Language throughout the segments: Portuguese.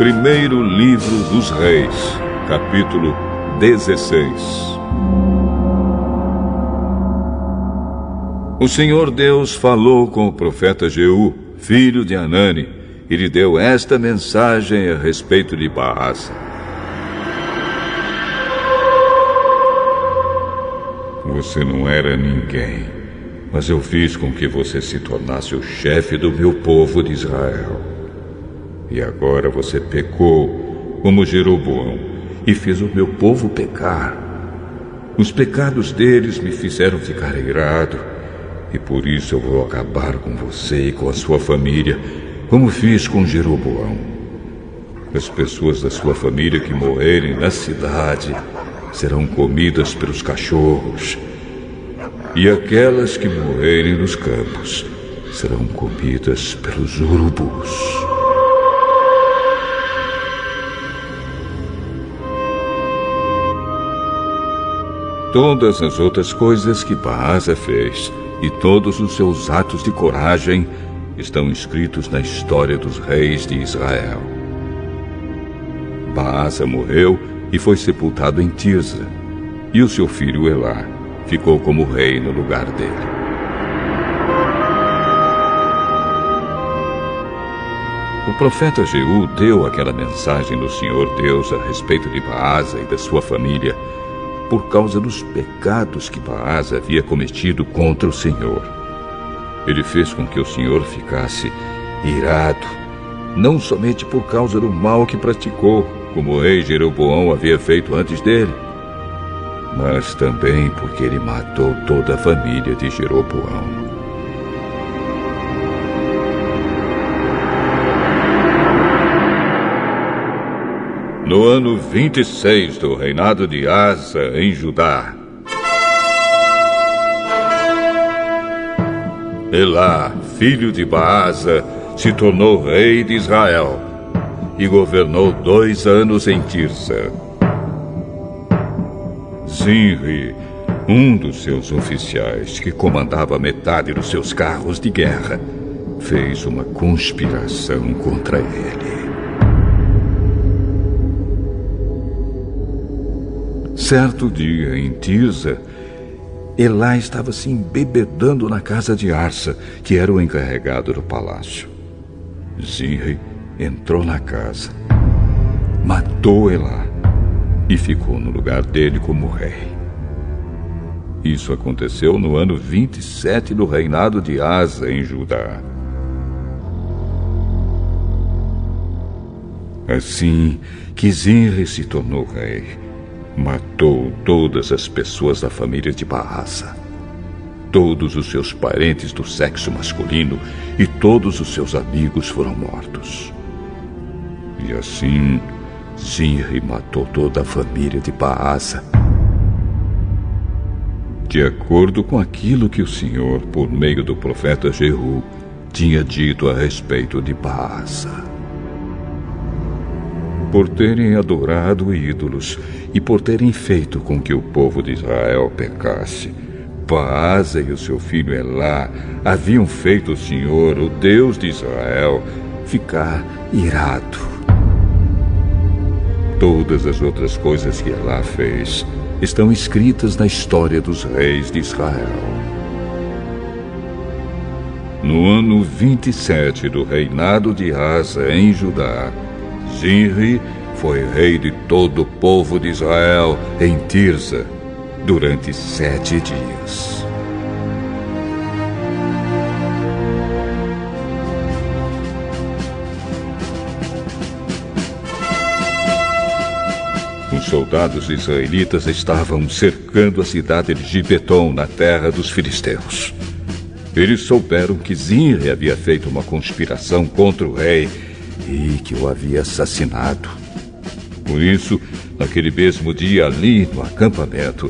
Primeiro livro dos Reis, capítulo 16. O Senhor Deus falou com o profeta Jeú, filho de Hanani, e lhe deu esta mensagem a respeito de Baasa. Você não era ninguém, mas eu fiz com que você se tornasse o chefe do meu povo de Israel. E agora você pecou como Jeroboão e fez o meu povo pecar. Os pecados deles me fizeram ficar irado, e por isso eu vou acabar com você e com a sua família, como fiz com Jeroboão. As pessoas da sua família que morrerem na cidade serão comidas pelos cachorros, e aquelas que morrerem nos campos serão comidas pelos urubus. Todas as outras coisas que Baasa fez e todos os seus atos de coragem estão escritos na história dos reis de Israel. Baasa morreu e foi sepultado em Tirza, e o seu filho Elá ficou como rei no lugar dele. O profeta Jeú deu aquela mensagem do Senhor Deus a respeito de Baasa e da sua família, por causa dos pecados que Baasa havia cometido contra o Senhor. Ele fez com que o Senhor ficasse irado, não somente por causa do mal que praticou, como o rei Jeroboão havia feito antes dele, mas também porque ele matou toda a família de Jeroboão. No ano 26 do reinado de Asa em Judá, Elá, filho de Baasa, se tornou rei de Israel e governou 2 anos em Tirza. Zimri, um dos seus oficiais, que comandava metade dos seus carros de guerra, fez uma conspiração contra ele. Certo dia, em Tirza, Elá estava se embebedando na casa de Arsa, que era o encarregado do palácio. Zimri entrou na casa, matou Elá e ficou no lugar dele como rei. Isso aconteceu no ano 27 do reinado de Asa em Judá. Assim que Zimri se tornou rei, matou todas as pessoas da família de Baasa, todos os seus parentes do sexo masculino e todos os seus amigos foram mortos. E assim, Zimri matou toda a família de Baasa, de acordo com aquilo que o Senhor, por meio do profeta Jeú, tinha dito a respeito de Baasa. Por terem adorado ídolos e por terem feito com que o povo de Israel pecasse, Baasa e o seu filho Elá haviam feito o Senhor, o Deus de Israel, ficar irado. Todas as outras coisas que Elá fez estão escritas na história dos reis de Israel. No ano 27 do reinado de Asa em Judá, Zimri foi rei de todo o povo de Israel em Tirza durante 7 dias. Os soldados israelitas estavam cercando a cidade de Gibeton, na terra dos filisteus. Eles souberam que Zimri havia feito uma conspiração contra o rei e que o havia assassinado. Por isso, naquele mesmo dia, ali no acampamento,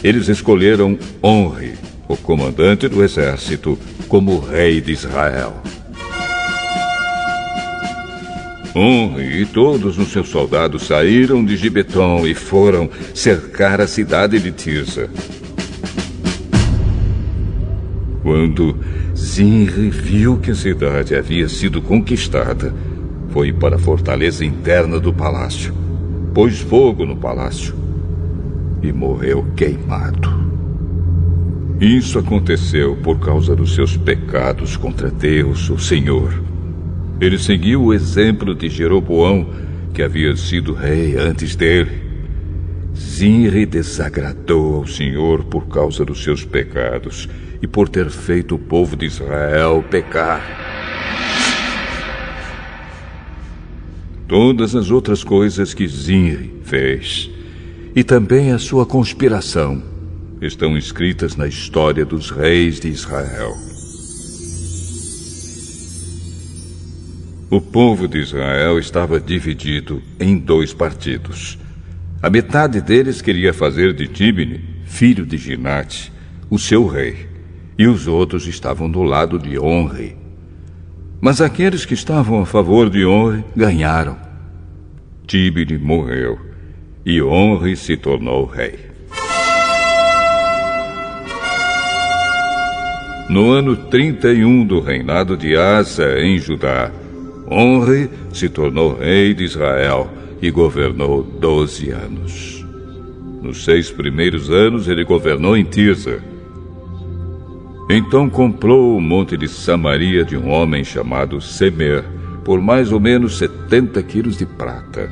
eles escolheram Onri, o comandante do exército, como rei de Israel. Onri e todos os seus soldados saíram de Gibeton e foram cercar a cidade de Tirza. Quando Zimri viu que a cidade havia sido conquistada, foi para a fortaleza interna do palácio, pôs fogo no palácio e morreu queimado. Isso aconteceu por causa dos seus pecados contra Deus, o Senhor. Ele seguiu o exemplo de Jeroboão, que havia sido rei antes dele. Zimri desagradou ao Senhor por causa dos seus pecados e por ter feito o povo de Israel pecar. Todas as outras coisas que Zimri fez, e também a sua conspiração, estão escritas na história dos reis de Israel. O povo de Israel estava dividido em 2 partidos. A metade deles queria fazer de Tíbni, filho de Ginate, o seu rei, e os outros estavam do lado de Onri. Mas aqueles que estavam a favor de Onri ganharam. Tíbni morreu e Onri se tornou rei. No ano 31 do reinado de Asa em Judá, Onri se tornou rei de Israel e governou 12 anos. Nos 6 primeiros anos ele governou em Tirza. Então comprou o monte de Samaria de um homem chamado Semer por mais ou menos 70 quilos de prata.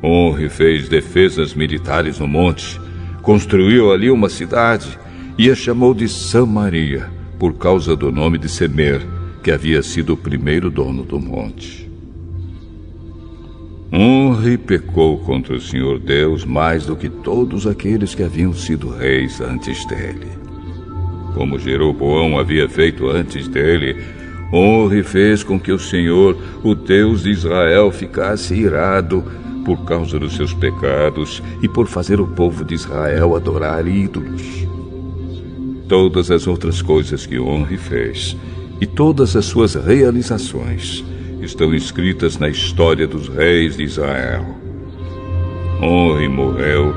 Onri fez defesas militares no monte, construiu ali uma cidade e a chamou de Samaria, por causa do nome de Semer, que havia sido o primeiro dono do monte. Onri pecou contra o Senhor Deus mais do que todos aqueles que haviam sido reis antes dele. Como Jeroboão havia feito antes dele, Onri fez com que o Senhor, o Deus de Israel, ficasse irado por causa dos seus pecados e por fazer o povo de Israel adorar ídolos. Todas as outras coisas que Onri fez e todas as suas realizações estão escritas na história dos reis de Israel. Onri morreu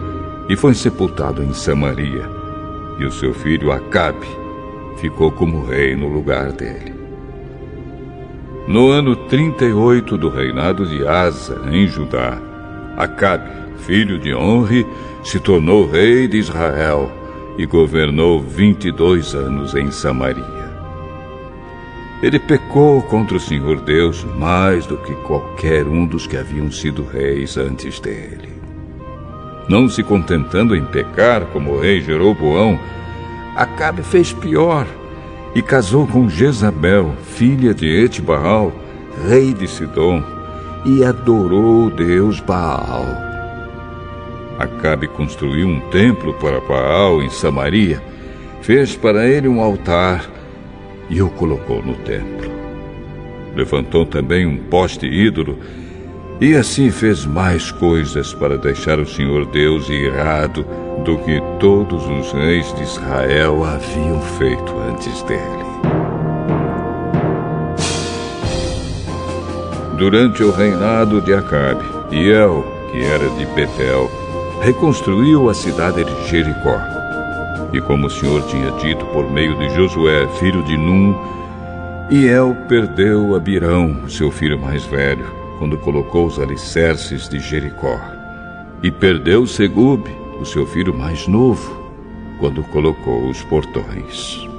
e foi sepultado em Samaria, e o seu filho Acabe ficou como rei no lugar dele. No ano 38 do reinado de Asa em Judá, Acabe, filho de Onri, se tornou rei de Israel e governou 22 anos em Samaria. Ele pecou contra o Senhor Deus mais do que qualquer um dos que haviam sido reis antes dele. Não se contentando em pecar como o rei Jeroboão, Acabe fez pior e casou com Jezabel, filha de Etbaal, rei de Sidom, e adorou o deus Baal. Acabe construiu um templo para Baal em Samaria, fez para ele um altar e o colocou no templo. Levantou também um poste ídolo e assim fez mais coisas para deixar o Senhor Deus irado do que todos os reis de Israel haviam feito antes dele. Durante o reinado de Acabe, Hiel, que era de Betel, reconstruiu a cidade de Jericó. E como o Senhor tinha dito por meio de Josué, filho de Num, Hiel perdeu Abirão, seu filho mais velho, quando colocou os alicerces de Jericó. E perdeu Segube, o seu filho mais novo, quando colocou os portões.